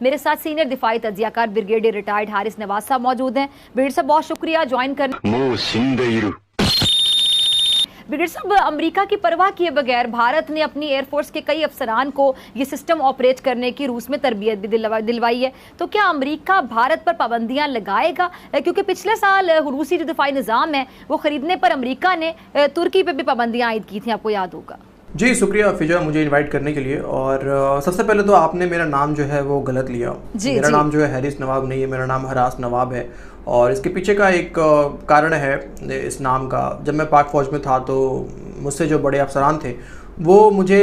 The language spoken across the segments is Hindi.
मेरे साथ सीनियर दिफाई तज्जियाकार ब्रिगेडियर रिटायर्ड हारिस नवाज साहब मौजूद हैं। ब्रिगेडियर साहब बहुत शुक्रिया ज्वाइन करने। ब्रिगेडियर साहब, अमेरिका की परवाह किए बगैर भारत ने अपनी एयरफोर्स के कई अफसरान को ये सिस्टम ऑपरेट करने की रूस में तरबियत भी दिलवाई है, तो क्या अमेरिका भारत पर पाबंदियां लगाएगा? क्योंकि पिछले साल रूसी जो दिफाई निज़ाम है वो खरीदने पर अमेरिका ने तुर्की पर भी पाबंदियां आयद की थी, आपको याद होगा। जी शुक्रिया फिजा मुझे इनवाइट करने के लिए। और सबसे पहले तो आपने मेरा नाम जो है वो गलत लिया। मेरा नाम जो है हैरिस नवाब नहीं है, मेरा नाम हरास नवाब है। और इसके पीछे का एक कारण है इस नाम का। जब मैं पाक फ़ौज में था तो मुझसे जो बड़े अफसरान थे वो मुझे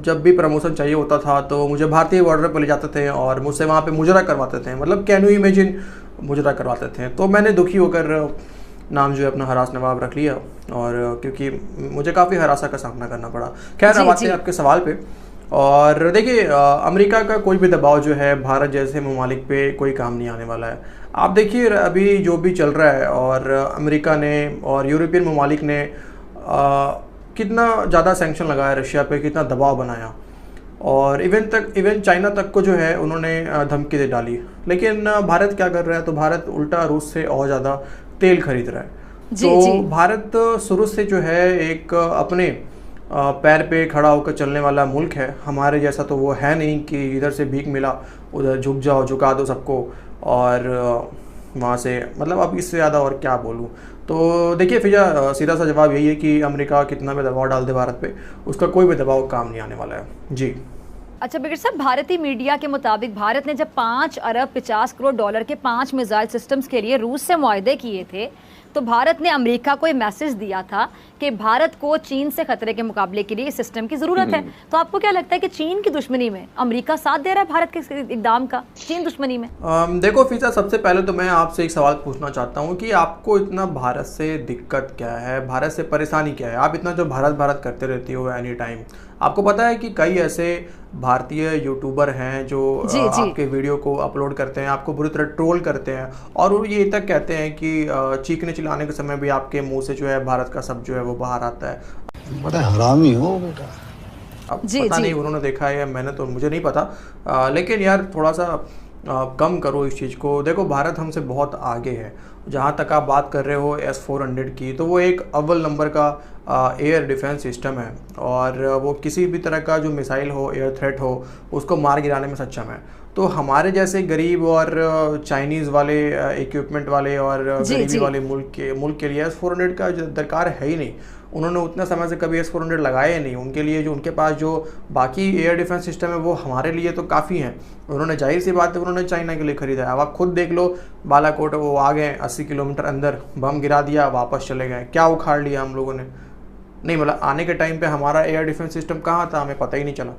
जब भी प्रमोशन चाहिए होता था तो मुझे भारतीय बॉर्डर पर ले जाते थे और मुझसे वहाँ पे मुजरा करवाते थे। मतलब कैन यू इमेजिन, मुजरा करवाते थे। तो मैंने दुखी होकर नाम जो है अपना हरास नवाब रख लिया, और क्योंकि मुझे काफ़ी हरासा का सामना करना पड़ा। खैर अब आते हैं आपके सवाल पे। और देखिए अमेरिका का कोई भी दबाव जो है भारत जैसे ममालिक पे कोई काम नहीं आने वाला है। आप देखिए अभी जो भी चल रहा है, और अमेरिका ने और यूरोपियन ममालिक ने कितना ज़्यादा सैंक्शन लगाया रशिया पे, कितना दबाव बनाया, और इवन चाइना तक को जो है उन्होंने धमकी दे डाली। लेकिन भारत क्या कर रहा है? तो भारत उल्टा रूस से और ज़्यादा तेल खरीद रहा है। तो भारत शुरू से जो है एक अपने पैर पे खड़ा होकर चलने वाला मुल्क है। हमारे जैसा तो वो है नहीं कि इधर से भीख मिला उधर झुक जाओ, झुका दो सबको, और वहाँ से मतलब अब इससे ज़्यादा और क्या बोलूँ। तो देखिए फिजा सीधा सा जवाब यही है कि अमेरिका कितना भी दबाव डाल दे भारत पे, उसका कोई भी दबाव काम नहीं आने वाला है। जी अच्छा ब्रिगेडियर साहब, भारतीय मीडिया के मुताबिक भारत ने जब 5 अरब 50 करोड़ डॉलर के 5 मिसाइल सिस्टम्स के लिए रूस से मुआहदे किए थे, तो भारत ने अमेरिका को एक मैसेज दिया था कि भारत को चीन से खतरे के मुकाबले के लिए इस सिस्टम की जरूरत है। तो आपको क्या लगता है कि चीन की दुश्मनी में अमेरिका साथ दे रहा है भारत के इकदाम का, चीन दुश्मनी में? देखो फिजा, सबसे पहले तो मैं आपसे एक सवाल पूछना चाहता हूँ कि आपको इतना भारत से दिक्कत क्या है, भारत से परेशानी क्या है? आप इतना जो भारत भारत करते रहती हो एनी टाइम। आपको पता है कि कई ऐसे भारतीय यूट्यूबर हैं जो आपके वीडियो को अपलोड करते हैं, आपको बुरी तरह ट्रोल करते हैं, और वो ये तक कहते हैं कि चीखने चिल्लाने के समय भी आपके मुंह से जो है भारत का शब्द जो है वो बाहर आता है। बड़ा हरामी हो बेटा। अब पता नहीं उन्होंने देखा है या मैंने, तो मुझे नहीं पता। लेकिन यार थोड़ा सा कम करो इस चीज़ को। देखो भारत हमसे बहुत आगे है। जहाँ तक आप बात कर रहे हो S-400 की, तो वो एक अव्वल नंबर का एयर डिफेंस सिस्टम है, और वो किसी भी तरह का जो मिसाइल हो, एयर थ्रेट हो, उसको मार गिराने में सक्षम है। तो हमारे जैसे गरीब और चाइनीज़ वाले इक्विपमेंट वाले और गरीबी वाले मुल्क के लिए S-400 का दरकार है ही नहीं। उन्होंने उतना समय से कभी S-400 लगाया ही नहीं। उनके लिए जो उनके पास जो बाकी एयर डिफेंस सिस्टम है वो हमारे लिए तो काफ़ी हैं। उन्होंने जाहिर सी बात है उन्होंने चाइना के लिए ख़रीदा है। अब आप खुद देख लो, बालाकोट वो आ गए 80 किलोमीटर अंदर, बम गिरा दिया, वापस चले गए। क्या उखाड़ लिया हम लोगों ने? नहीं, मतलब आने के टाइम पे हमारा एयर डिफेंस सिस्टम कहाँ था हमें पता ही नहीं चला।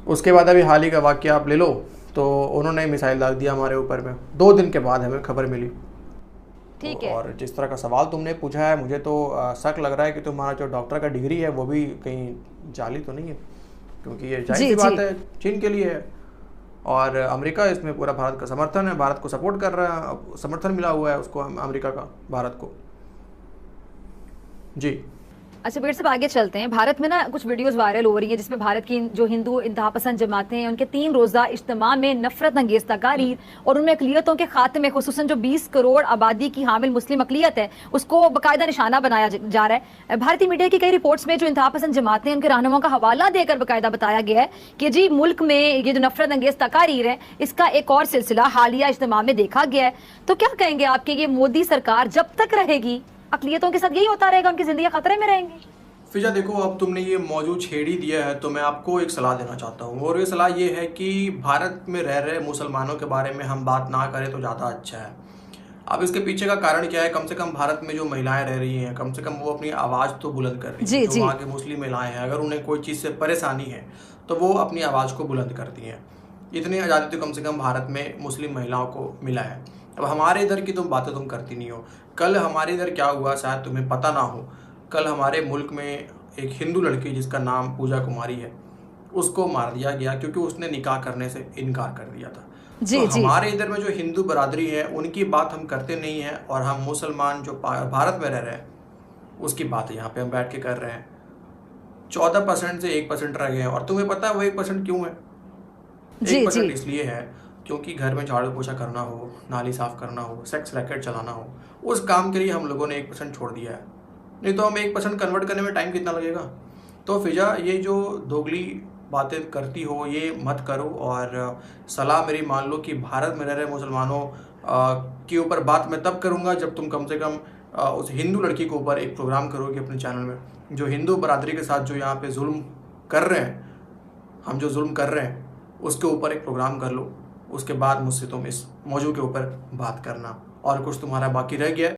उसके बाद अभी हाल ही का वाक़या आप ले लो, तो उन्होंने मिसाइल डाल दिया हमारे ऊपर में, 2 दिन के बाद हमें खबर मिली। ठीक है। और जिस तरह का सवाल तुमने पूछा है, मुझे तो शक लग रहा है कि तुम्हारा जो डॉक्टर का डिग्री है वो भी कहीं जाली तो नहीं है, क्योंकि ये जाहिर सी बात है चीन के लिए है, और अमेरिका इसमें पूरा भारत का समर्थन है, भारत को सपोर्ट कर रहा है, समर्थन मिला हुआ है उसको, अमेरिका का भारत को। जी अच्छा ब्रिगेडियर साहब, आगे चलते हैं। भारत में ना कुछ वीडियोस वायरल हो रही है जिसमें भारत की जो हिंदू इंतहा पसंद जमातें हैं उनके 3 रोज़ा इज्तिमा में नफरत अंगेज तकारीर और उनमें अकलियतों के खात्मे, खुसूसन जो 20 करोड़ आबादी की हामिल मुस्लिम अकलियत है उसको बाकायदा निशाना बनाया जा रहा है। भारतीय मीडिया की कई रिपोर्ट्स में जो इंतहा पसंद जमातें हैं उनके रहनुमाओं का हवाला देकर बाकायदा बताया गया है कि जी मुल्क में ये जो नफरत अंगेज तकारीर है इसका एक और सिलसिला हालिया इज्तिमा में देखा गया है। तो क्या कहेंगे आपके, ये मोदी सरकार जब तक रहेगी अकलियतों के साथ यही होता रहेगा, उनकी जिंदगी खतरे में रहेंगी? फिजा देखो, अब तुमने ये मौजूद छेड़ ही दिया है तो मैं आपको एक सलाह देना चाहता हूँ, और ये सलाह ये है कि भारत में रह रहे मुसलमानों के बारे में हम बात ना करें तो ज़्यादा अच्छा है। अब इसके पीछे का कारण क्या है? कम से कम भारत में जो महिलाएं रह रही हैं, कम से कम वो अपनी आवाज़ तो बुलंद कर रही हैं। जो वहाँ की मुस्लिम महिलाएं हैं, अगर उन्हें कोई चीज़ से परेशानी है तो वो अपनी आवाज़ को बुलंद करती हैं। इतनी आज़ादी तो कम से कम भारत में मुस्लिम महिलाओं को मिला है। अब हमारे इधर की तुम बातें तुम करती नहीं हो। कल हमारे इधर क्या हुआ शायद तुम्हें पता ना हो। कल हमारे मुल्क में एक हिंदू लड़की जिसका नाम पूजा कुमारी है, उसको मार दिया गया क्योंकि उसने निकाह करने से इनकार कर दिया था। तो हमारे इधर में जो हिंदू बरादरी है उनकी बात हम करते नहीं हैं, और हम मुसलमान जो भारत में रह रहे हैं उसकी बात यहाँ पे हम बैठ के कर रहे हैं। 14% से 1% रह गए हैं, और तुम्हें पता है वो 1% क्यों है? 1% इसलिए है क्योंकि घर में झाड़ू पोछा करना हो, नाली साफ करना हो, सेक्स रैकेट चलाना हो, उस काम के लिए हम लोगों ने 1% छोड़ दिया है। नहीं तो हम 1% कन्वर्ट करने में टाइम कितना लगेगा। तो फिजा, ये जो दोगली बातें करती हो ये मत करो, और सलाह मेरी मान लो कि भारत में रह रहे मुसलमानों के ऊपर बात मैं तब करूँगा जब तुम कम से कम उस हिंदू लड़की के ऊपर एक प्रोग्राम करोगे अपने चैनल में, जो हिंदू बरादरी के साथ जो यहाँ पे जुल्म कर रहे हैं, हम जो जुल्म कर रहे हैं उसके ऊपर एक प्रोग्राम कर लो। उसके बाद मुझसे तुम इस मौजू के ऊपर बात करना। और कुछ तुम्हारा बाकी रह गया